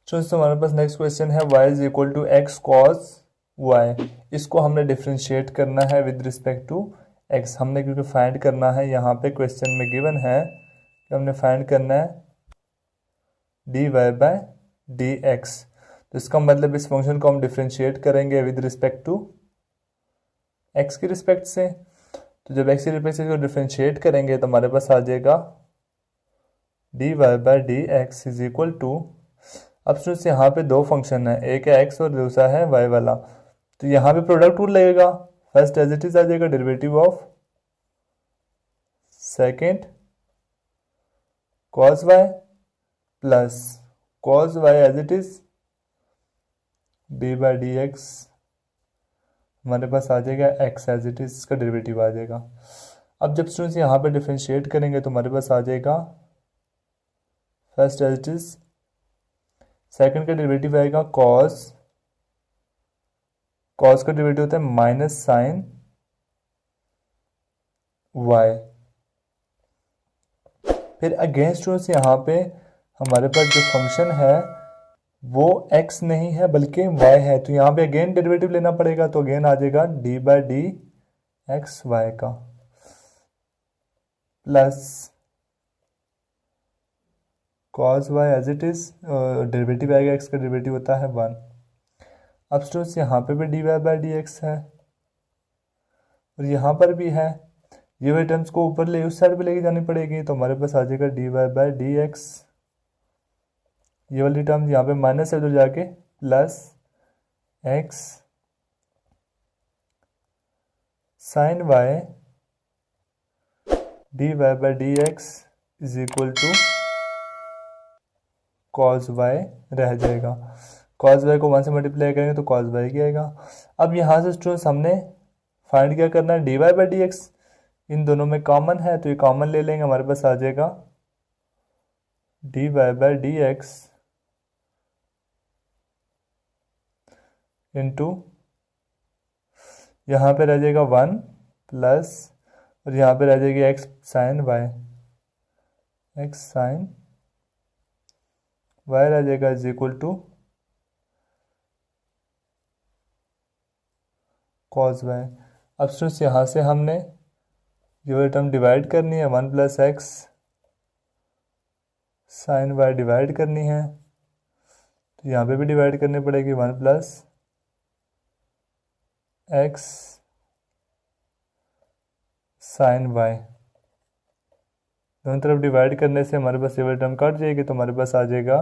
Students हमारे पास next question है y is equal to x cos y. इसको हमने डिफ्रेंशिएट करना है विद रिस्पेक्ट टू x। हमने क्योंकि फाइंड करना है, यहाँ पे क्वेश्चन में गिवन है कि हमने फाइंड करना है dy बाय dx। तो इसका मतलब इस फंक्शन को हम डिफ्रेंशिएट करेंगे विद रिस्पेक्ट टू x के रिस्पेक्ट से। तो जब x के रिस्पेक्ट से इसको डिफ्रेंशिएट करेंगे तो हमारे पास आ जाएगा dy by dx is equal to, अब स्टूडेंट्स यहाँ पे दो फंक्शन है, एक है x और दूसरा है y वाला। तो यहाँ पे प्रोडक्ट रूल लगेगा। फर्स्ट एज इट इज आ जाएगा derivative of second cos y plus cos y as it is d by d x. हमारे पास आ जाएगा x एज इट इज, इसका डेरिवेटिव आ जाएगा। अब जब स्टूडेंट्स यहाँ पे डिफ्रेंशिएट करेंगे तो हमारे पास आ जाएगा first as it is, second का डेरिवेटिव आएगा cos का डेरिवेटिव होता है माइनस साइन y। फिर अगेन स्टूडेंट्स यहाँ पे हमारे पास जो फंक्शन है वो x नहीं है बल्कि y है, तो यहाँ पे अगेन डेरिवेटिव लेना पड़ेगा। तो अगेन आ जाएगा d by d x y का plus cos y as it is, derivative आएगा x का डेरिवेटिव होता है 1। अब स्टूडेंट्स यहाँ पे भी d y by d x है और यहाँ पर भी है। ये वाली टर्म्स को ऊपर ले उस साइड पे लेके जानी पड़ेगी, तो हमारे पास आ जाएगा d y by d x. ये वाली टर्म्स यहाँ पे माइनस है, उधर जाके plus x sine y d y by d x is equal to cos y रह जाएगा। cos y को 1 से मल्टीप्लाई करेंगे तो cos y की आएगा। अब यहाँ से स्टूडेंट्स हमने फाइंड क्या करना है, d y by d x इन दोनों में कॉमन है, तो ये कॉमन ले लेंगे। हमारे पास आ जाएगा d y by d x into, यहाँ पे रह जाएगा 1 प्लस, और यहाँ पे रह जाएगी x sine y, x sine y रह जाएगा is equal to cos y। अब स्टूडेंट्स यहाँ से हमने ये टर्म डिवाइड करनी है, 1 plus x sine y divide करनी है, तो यहाँ पे भी डिवाइड करनी पड़ेगी 1 प्लस एक्स साइन वाई। दोनों तरफ डिवाइड करने से हमारे पास ये वाली टर्म कट जाएगी, तो हमारे पास आ जाएगा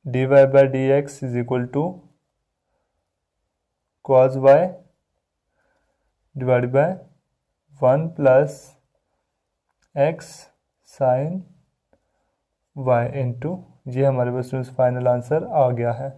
d y by d x is equal to cos y divide by 1 plus x sine y into, ये हमारे पास फाइनल आंसर आ गया है।